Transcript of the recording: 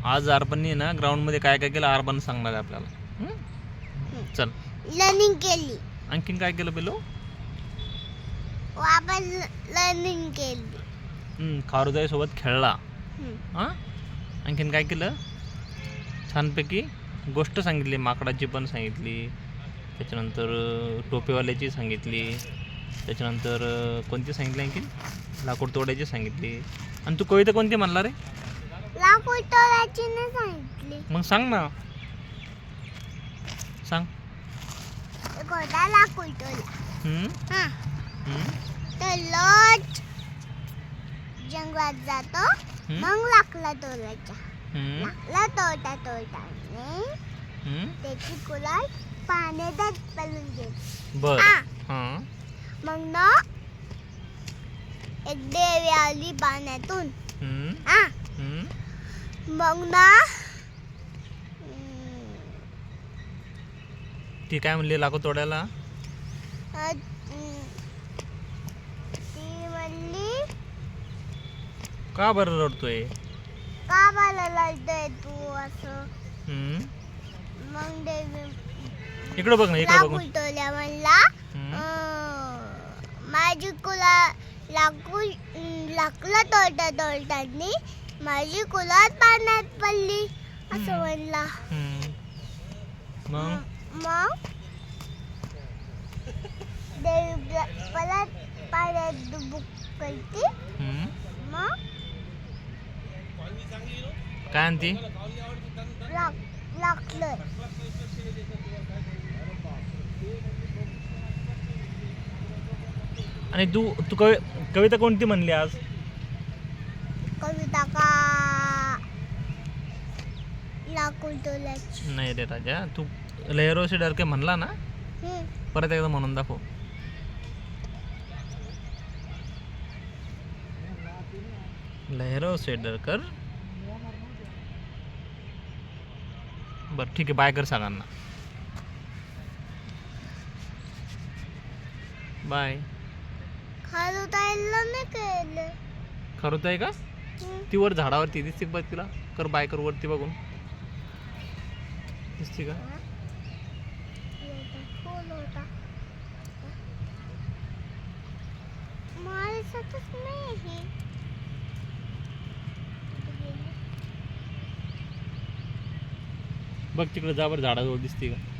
आज अर्पणने ना ग्राउंडमध्ये काय काय केलं अर्पण सांगणार आहे आपल्याला. चल. लर्निंग केली. आणखीन काय केलं बेलो? वापस लर्निंग केली. खारुताई सोबत खेळला. हां, आणखीन काय केलं? छानपैकी गोष्ट सांगितली, माकडाची पण सांगितली, त्याच्यानंतर टोपेवाल्याची सांगितली, त्याच्यानंतर कोणती सांगितली आणखीन? लाकूड तोडायची सांगितली. आणि तू कविता कोणती म्हणला रे? लाकूड तोडायची नाही सांगितली. मग सांग ना, सांग. एक होता लाकूड तोडला. तर लट जंगलात जातो, मग लाकडा तोडायचा. लाकडा तोडताने त्याची कुलाट पाण्यात पडून गेली. बर. मग ना एक देवी आली पाण्यातून. मग ना ती काय म्हणली लाकूड तोडायला? ती म्हणली, का बरं रडतोय? का मला लढतोय तू असं? मग देवी इकडे बघ ना, इकडे बघ. लाकूड तोडल्या म्हणला, माझी कुला लाकडं तोडतानी माझी कुलाट पाण्यात पडली असं म्हणला. मग देवी परत पाण्यात डुबुक करते. मग काय आणती? लाकडं. आणि तू तू कविता कोणती म्हणली आज? कविता का लाकूड तोडायची नाही रे राजा, तू लहरो से डर के म्हणला ना, परत एकदा म्हणून दाखव. लहरो से डर कर. बर ठीक आहे, बाय कर सगळ्यांना. बाय. खारुताईला नाही केलं. खारुताई का? ती वर झाडावरती दिसते बघ, तिला कर बाय कर वरती बघून. दिसते का? बघ तिकडे जा, वर झाडाजवळ दिसते का?